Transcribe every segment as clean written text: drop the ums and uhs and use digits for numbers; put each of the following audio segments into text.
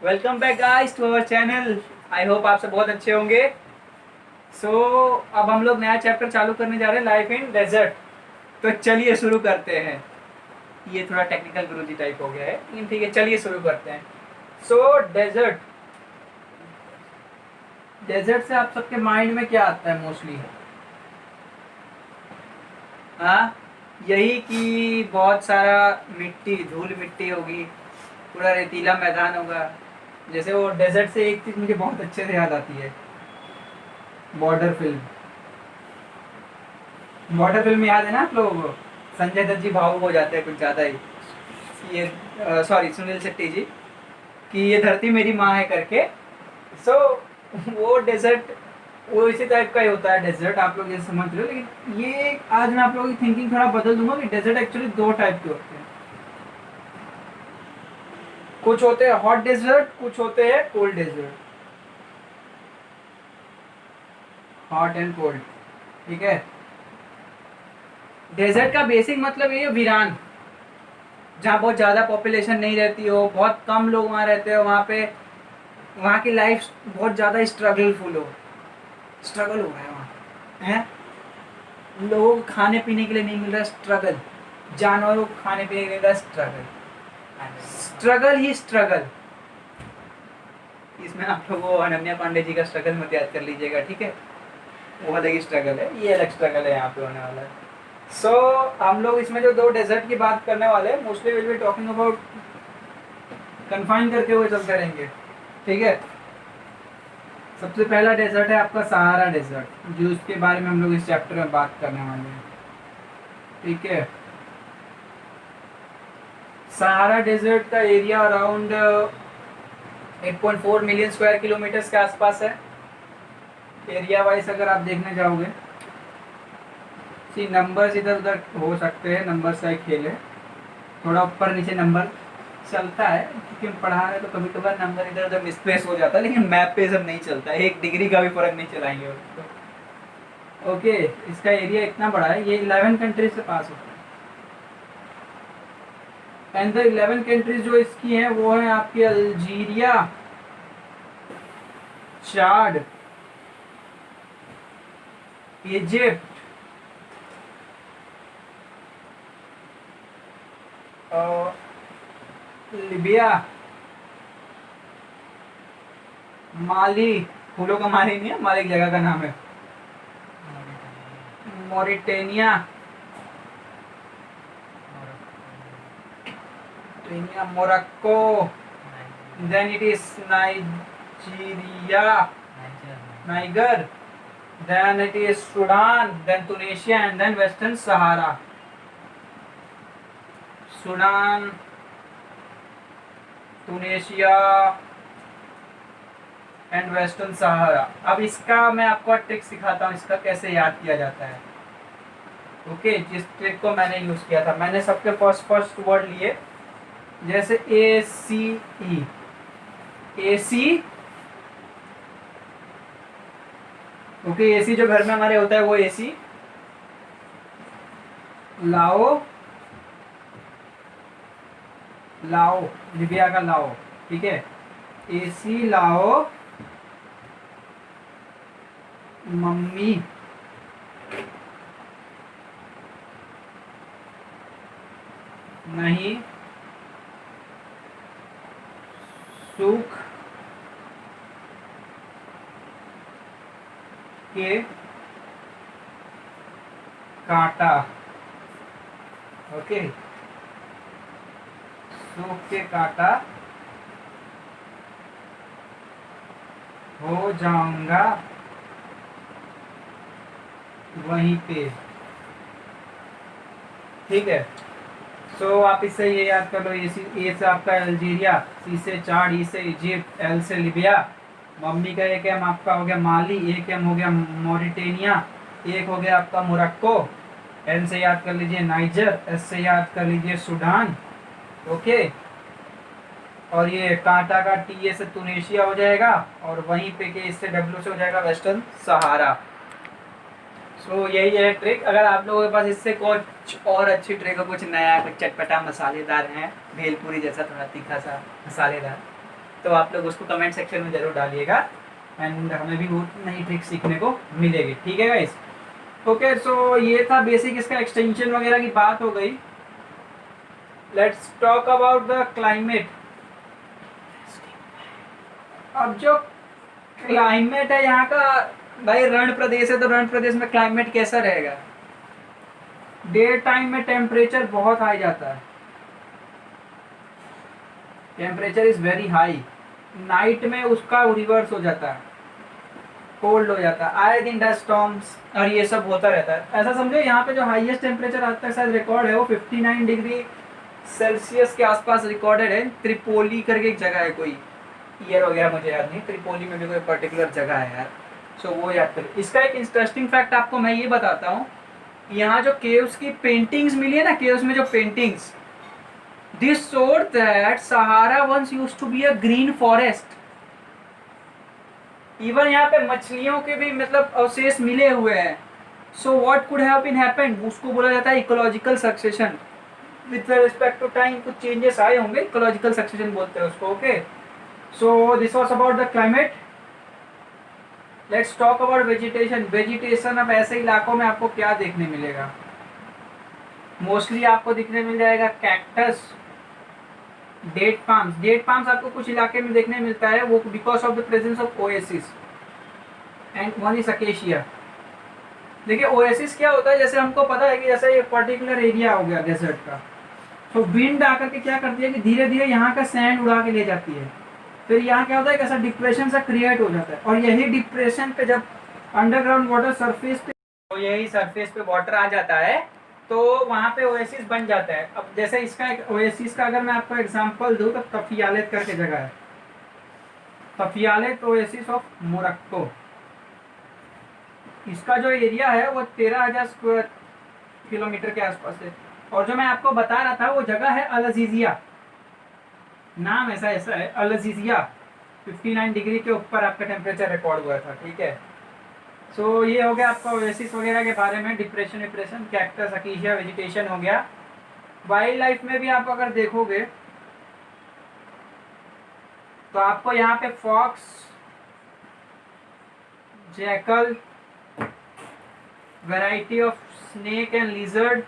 Welcome back guys to our channel. I hope आप सब बहुत अच्छे होंगे। सो अब हम लोग नया चैप्टर चालू करने जा रहे हैं, लाइफ इन डेजर्ट। तो चलिए शुरू करते हैं। ये थोड़ा टेक्निकल गुरुजी टाइप हो गया है, लेकिन ठीक है, चलिए शुरू करते हैं। सो डेजर्ट, डेजर्ट से आप सबके माइंड में क्या आता है मोस्टली? हाँ, यही कि बहुत सारा मिट्टी, धूल मिट्टी होगी, पूरा रेतीला मैदान होगा। जैसे वो डेजर्ट से एक चीज मुझे बहुत अच्छे से याद आती है, बॉर्डर फिल्म। बॉर्डर फिल्म याद है ना आप लोगों को? संजय दत्त जी भावुक हो जाते हैं कुछ ज्यादा ही। ये सॉरी, सुनील शेट्टी जी, कि ये धरती मेरी माँ है करके। सो वो डेजर्ट, वो इसी टाइप का ही होता है डेजर्ट, आप लोग ये समझ रहे हो। लेकिन ये आज मैं आप लोगों की थिंकिंग थोड़ा बदल दूंगा कि डेजर्ट एक्चुअली दो टाइप के होते हैं। कुछ होते हैं हॉट डेजर्ट, कुछ होते हैं cold desert. Hot and cold, ठीक है। डेजर्ट का बेसिक मतलब ये है वीरान, जहाँ बहुत ज़्यादा पॉपुलेशन नहीं रहती हो, बहुत कम लोग वहाँ रहते हो, वहाँ पे वहाँ की लाइफ बहुत ज़्यादा स्ट्रगलफुल हो, स्ट्रगल हो रहा है वहाँ है। लोगों को खाने पीने के लिए नहीं मिल रहा, स्ट्रगल। जानवरों को खाने पीने के लिए मिल रहा, स्ट्रगल। स्ट्रगल ही स्ट्रगल। इसमें आप लोगों को अनन्या पांडे जी का स्ट्रगल मत याद कर लीजिएगा, ठीक है। वो अलग ही स्ट्रगल है, ये अलग स्ट्रगल है यहाँ पे होने वाला है। सो हम लोग इसमें जो दो डेजर्ट की बात करने वाले हैं, mostly will be talking about, confine करके हुए सब करेंगे, ठीक है। सबसे पहला डेजर्ट है आपका सहारा डेजर्ट, जो उसके बारे में हम लोग इस चैप्टर में बात करने वाले हैं, ठीक है। सहारा डेजर्ट का area around 8.4 million square kilometre के आसपास है। एरिया वाइज अगर आप देखने जाओगे, सी नंबर्स इधर उधर हो सकते हैं, नंबर से खेल है, थोड़ा ऊपर नीचे नंबर चलता है, क्योंकि हम पढ़ा रहे तो कभी कभार नंबर इधर उधर मिसप्लेस हो जाता है, लेकिन मैप पे सब नहीं चलता है, 1 डिग्री का भी फर्क नहीं चलाएंगे उसको। ओके, इसका एरिया इतना बड़ा है, ये 11 कंट्रीज से पास होता है। एंड द 11 कंट्रीज जो इसकी हैं वो है आपकी अल्जीरिया, चाड, इजिप्ट, लिबिया, माली, फूलों का माली नहीं है, माली एक जगह का नाम है, Mauritania, Morocco, then it is Nigeria, Niger, then it is Sudan, then Tunisia, and then Western Sahara. Sudan, Tunisia and western Sahara. अब इसका मैं आपको ट्रिक सिखाता हूँ, इसका कैसे याद किया जाता है। ओके, जिस ट्रिक को मैंने यूज किया था, मैंने सबके फर्स्ट वर्ड लिए, जैसे ए सी ई, ए सी, ओके, एसी जो घर में हमारे होता है वो एसी। लाओ, लाओ, लिबिया का लाओ, ठीक है। एसी लाओ, मम्मी, नहीं, सुख के काटा, ओके, सूख के काटा, हो जाऊंगा वहीं पे, ठीक है। सो आप इससे ये याद कर लो, ए से आपका अल्जीरिया, सी से चाड, ई से इजिप्ट, एल से लिबिया, मम्मी का एक एम आपका हो गया माली, एक एम हो गया मॉरिटेनिया, एक हो गया आपका मोरक्को, एन से याद कर लीजिए नाइजर, एस से याद कर लीजिए सूडान, ओके। और ये कांटा का टी से तुनेशिया हो जाएगा, और वहीं पे के इससे डब्ल्यू से हो जाएगा वेस्टर्न सहारा। सो यही है ट्रिक। अगर आप लोगों के पास इससे कुछ और अच्छी ट्रिक हो, कुछ नया, कुछ चटपटा मसालेदार है, भेलपूरी जैसा थोड़ा तीखा सा मसालेदार, तो आप लोग उसको कमेंट सेक्शन में ज़रूर डालिएगा एंड हमें भी बहुत नई ट्रिक सीखने को मिलेगी। ठीक है गाइस, ओके। सो ये था बेसिक इसका एक्सटेंशन वगैरह की बात हो गई। Let's talk about the climate. अब जो क्लाइमेट है यहाँ का, भाई रण प्रदेश है तो रण प्रदेश में क्लाइमेट कैसा रहेगा? डे टाइम में टेम्परेचर बहुत हाई जाता है, temperature is very high. Night में उसका रिवर्स हो जाता है, कोल्ड हो जाता है, आए दिन डस्ट स्टॉर्म्स और ये सब होता रहता है। ऐसा समझो यहाँ पे जो हाईएस्ट टेम्परेचर आज तक शायद रिकॉर्ड है वो 59 डिग्री सेल्सियस के आसपास रिकॉर्डेड है। त्रिपोली करके एक जगह है, कोई ईयर वगैरह मुझे याद नहीं, त्रिपोली में भी कोई पर्टिकुलर जगह है यार, सो वो याद करो। इसका एक इंटरेस्टिंग फैक्ट आपको मैं ये बताता हूँ, यहाँ जो केव्स की पेंटिंग्स मिली है ना, केव्स में जो paintings, this showed that Sahara once used to be a green forest. Even यहाँ पे मछलियों के भी मतलब अवशेष मिले हुए हैं। So what could have been happened, उसको बोला जाता है ecological succession. With respect to time कुछ चेंजेस आए होंगे, इकोलॉजिकल सक्सेशन बोलते हैं उसको। Okay, so this was about the climate. Let's talk about vegetation. Vegetation, अब ऐसे इलाकों में आपको क्या देखने मिलेगा? मोस्टली आपको दिखने मिल जाएगा cactus, date palms. Date palms आपको कुछ इलाके में देखने मिलता है, वो because of the presence of oasis and one is acacia. देखिए ओएसिस क्या होता है, जैसे हमको पता है कि जैसे ये पर्टिकुलर एरिया हो गया डेजर्ट का, तो विंड आकर के क्या करती है कि धीरे धीरे यहाँ का सैंड उड़ा के ले जाती है। फिर यहाँ क्या होता है, कैसा डिप्रेशन सा क्रिएट हो जाता है, और यही डिप्रेशन पे जब अंडरग्राउंड वाटर सरफेस पे, तो यही सरफेस पे वाटर आ जाता है तो वहाँ पे ओएसिस बन जाता है। अब जैसे इसका एक ओएसिस का अगर मैं आपको एग्जांपल दूँ तो तफियालेत करके जगह है, तफियालेत ओएसिस ऑफ मोरक्को। इसका जो एरिया है वो 13,000 स्क्वायर किलोमीटर के आसपास है। और जो मैं आपको बता रहा था वो जगह है अल अजीजिया, नाम ऐसा ऐसा है अल अजीजिया। 59 डिग्री के ऊपर आपका टेम्परेचर रिकॉर्ड हुआ था। ठीक है, सो ये हो गया आपका ओएसिस वगैरह के बारे में, डिप्रेशन विप्रेशन, कैक्टस, अकेशिया, वेजिटेशन हो गया। वाइल्ड लाइफ में भी आप अगर देखोगे तो आपको यहाँ पे fox, jackal, variety of snake and lizard,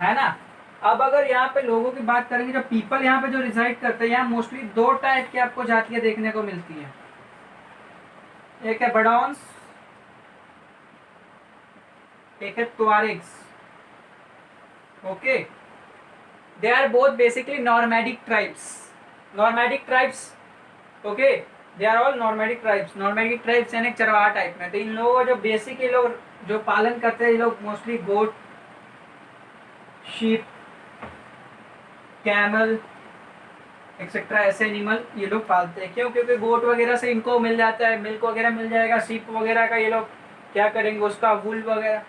है ना। अब अगर यहाँ पे लोगों की बात करेंगे, जो पीपल यहाँ पे जो रिसाइड करते हैं, यहाँ मोस्टली दो टाइप की आपको जातियां देखने को मिलती हैं। एक है बडॉन्स, एक है Tuaregs. Okay, they are both basically nomadic tribes. Nomadic tribes, okay, they are all nomadic tribes. Nomadic tribes यानी चरवाहा टाइप में। तो इन लोगों का जो बेसिक ये लोग जो पालन करते हैं, ये लोग मोस्टली गोट, शीप, कैमल एक्सेट्रा ऐसे एनिमल ये लोग पालते हैं। क्यों? क्योंकि गोट वगैरह से इनको मिल जाता है, मिल्क वगैरह मिल जाएगा। शीप वगैरह का ये लोग क्या करेंगे, उसका वूल वगैरह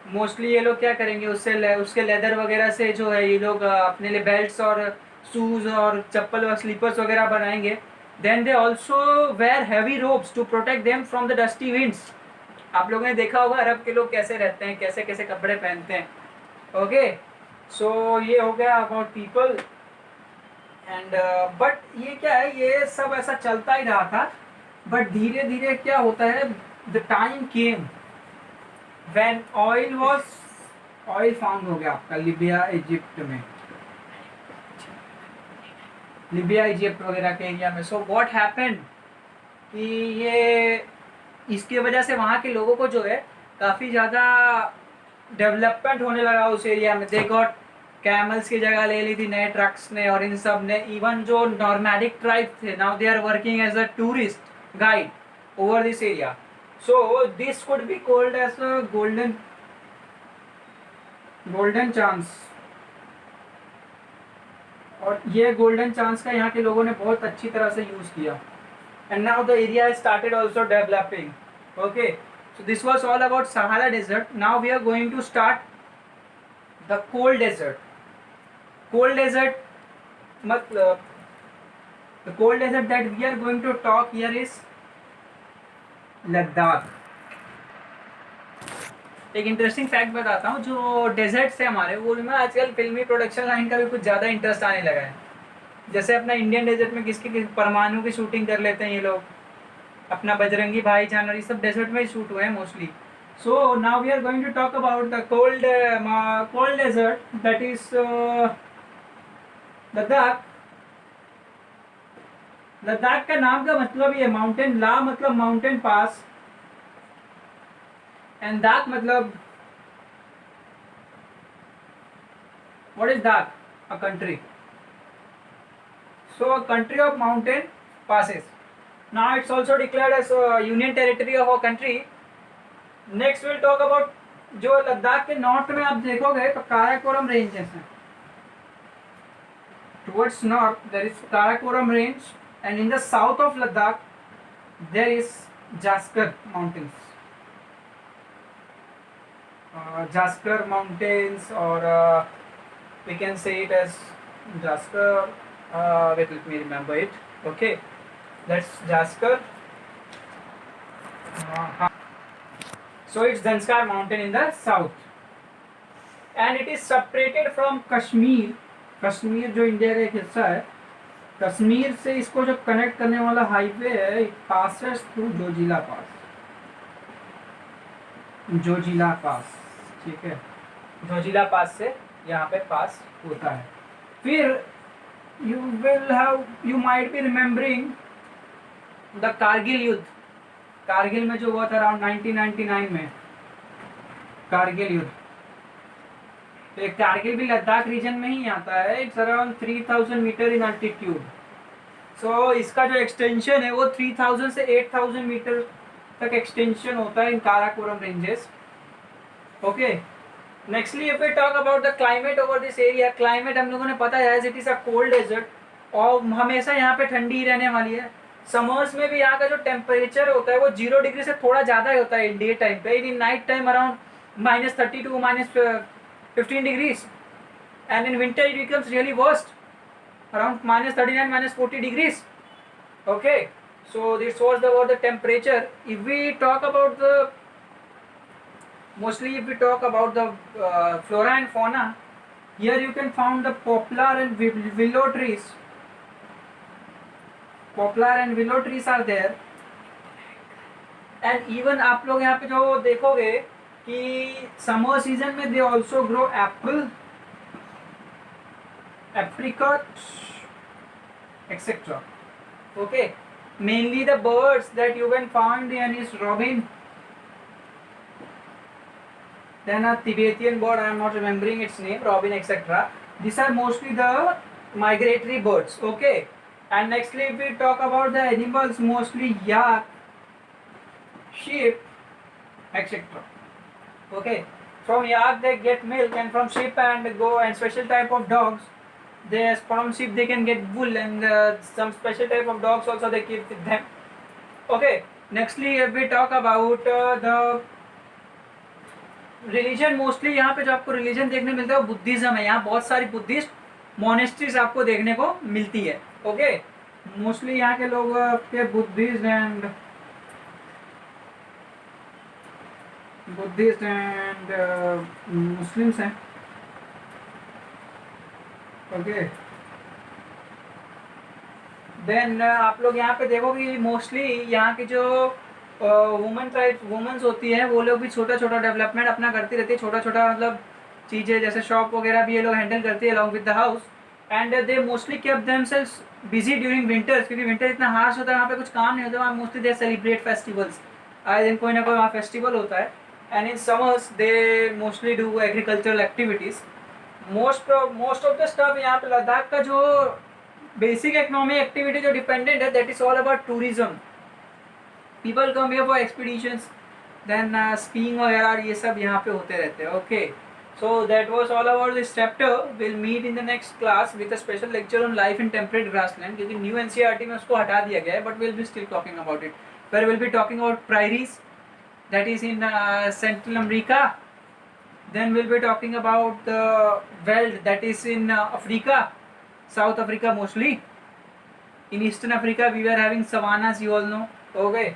मोस्टली ये लोग क्या करेंगे, उसके लेदर वगैरह से जो है ये लोग अपने लिए बेल्ट्स और शूज़ और चप्पल और स्लीपर्स वगैरह बनाएंगे। Then they also wear heavy ropes to protect them from the dusty winds. आप लोगों ने देखा होगा अरब के लोग कैसे रहते हैं, कैसे कैसे कपड़े पहनते हैं। ओके, सो ये हो गया अबाउट पीपल एंड बट ये क्या है, ये सब ऐसा चलता ही रहा था। बट धीरे धीरे क्या होता है, the time came when oil found हो गया आपका लिबिया इजिप्ट में, लिबिया इजिप्ट वगैरह के एरिया में। सो व्हाट हैपेंड कि ये इसकी वजह से वहाँ के लोगों को जो है काफ़ी ज़्यादा डेवलपमेंट होने लगा उस एरिया में। दे गॉट कैमल्स की जगह ले ली थी नए ट्रक्स ने, और इन सब ने। इवन जो नॉर्मैडिक ट्राइब थे, now they are working as a tourist guide over this area. So this could be called as a golden chance. और ये गोल्डन चांस का यहाँ के लोगों ने बहुत अच्छी तरह से यूज किया। And now the area started also developing. Okay, so this was all about Sahara Desert. Now we are going to start the cold desert. Cold desert मतलब the cold desert that we are going to talk here is Ladakh. एक interesting fact बताता हूँ, जो desserts है हमारे वो में आजकल फिल्मी प्रोडक्शन लाइन का भी कुछ ज़्यादा इंटरेस्ट आने लगा है। जैसे अपना इंडियन डेजर्ट में किसकी परमाणु की शूटिंग कर लेते हैं ये लोग, अपना बजरंगी भाईजान और ये सब डेजर्ट में ही शूट हुए हैं mostly. So now we are going to talk about the cold desert that is Ladakh. Ladakh का नाम का मतलब ये माउंटेन, ला मतलब माउंटेन पास एंड दाक मतलब व्हाट इज दाक? A country. So a country of mountain passes. Now it's also declared as a union territory of a country. Next we'll talk about जो लद्दाख के नॉर्थ में आप देखोगे तो काराकोरम रेंजेस हैं. Towards north there is Karakoram range and in the south of Ladakh there is Jaskar mountains. Jaskar mountains or we can say it as Jaskar. Wait, let me remember it. Okay, that's Jaskar. So it's Zanskar mountain in the south and it is separated from Kashmir. Kashmir जो India का एक हिस्सा है, कश्मीर से इसको जो connect करने वाला हाईवे है इट पासेस थ्रू जोजिला पास. जोजिला पास, ठीक है, जोजिला पास से यहाँ पे पास होता है. फिर you might be remembering the Kargil युद्ध. कारगिल में जो हुआ था अराउंड 1999 में कारगिल युद्ध. तो कारगिल भी लद्दाख रीजन में ही आता है. It's around 3000 metre in altitude. So इसका जो एक्सटेंशन है वो 3000 से 8000 मीटर तक एक्सटेंशन होता है in Karakoram ranges. Okay, nextly if we talk about the climate over this area. Climate हम लोगों ने पता है it is a cold desert और हमेशा यहाँ पे ठंडी ही रहने वाली है. समर्स में भी यहाँ का जो टेम्परेचर होता है वो 0 डिग्री से थोड़ा ज़्यादा ही होता है इन डे टाइम पे. In night time around -30 to -15 degrees and in winter it becomes really worst around -39 -40 degrees. Okay, so this was about the temperature. If we talk about the mostly if we talk about the flora and fauna, here you can find the poplar and willow trees. Poplar and willow trees are there and even आप लोग यहाँ पे जो देखोगे कि summer season में they also grow Apple, apricot etcetera. Okay, mainly the birds that you can find in is robin, then a Tibetan bird, I am not remembering its name, robin etc. These are mostly the migratory birds. Okay, and nextly if we talk about the animals, mostly yak, sheep etc. Okay, from yak they get milk and from sheep and go and special type of dogs from sheep they can get wool and some special type of dogs also they keep with them. Okay, nextly if we talk about the religion, mostly यहाँ पे जो आपको religion देखने मिलता है वो Buddhism है. यहाँ बहुत सारी बुद्धिस्ट मोनेस्ट्रीज आपको देखने को मिलती है. ओके, मोस्टली यहाँ के लोग के बुद्धिस्ट एंड मुस्लिम्स हैं. ओके, देन आप लोग यहाँ पे देखोगे मोस्टली यहाँ की जो वुमेन्स होती है वो लोग भी छोटा छोटा डेवलपमेंट अपना करती रहती है. छोटा छोटा मतलब चीज़ें जैसे शॉप वगैरह भी ये लोग हैंडल करती है along with the house. And they mostly keep themselves busy during winters, क्योंकि विंटर इतना हार्श होता है वहाँ पे कुछ काम नहीं होता. वहाँ मोस्टली दे सेलिब्रेट फेस्टिवल्स. आए दिन कोई ना कोई वहाँ फेस्टिवल होता है. And in summers they mostly do agricultural activities. Most of the stuff यहाँ पे लद्दाख का जो बेसिक इकोनॉमिक एक्टिविटी जो डिपेंडेंट है that is all about tourism. People come here for expeditions, then skiing वगैरह ये सब यहाँ पे होते रहते हैं. Okay, so that was all about this chapter. We'll meet in the next class with a special lecture on life in temperate grassland, क्योंकि new NCERT में उसको हटा दिया गया है, but we'll be still talking about it. Where we'll be talking about prairies, that is in Central America. Then we'll be talking about the veld, that is in Africa, South Africa mostly. In Eastern Africa we were having savannas, you all know. Okay,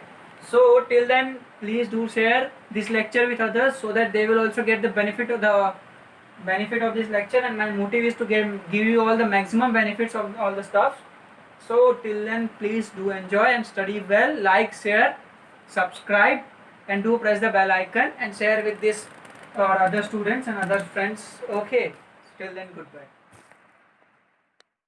so till then please do share this lecture with others so that they will also get the benefit of this lecture, and my motive is to give you all the maximum benefits of all the stuff. So till then, please do enjoy and study well, like, share, subscribe, and do press the bell icon and share with this or other students and other friends. Okay, till then, goodbye.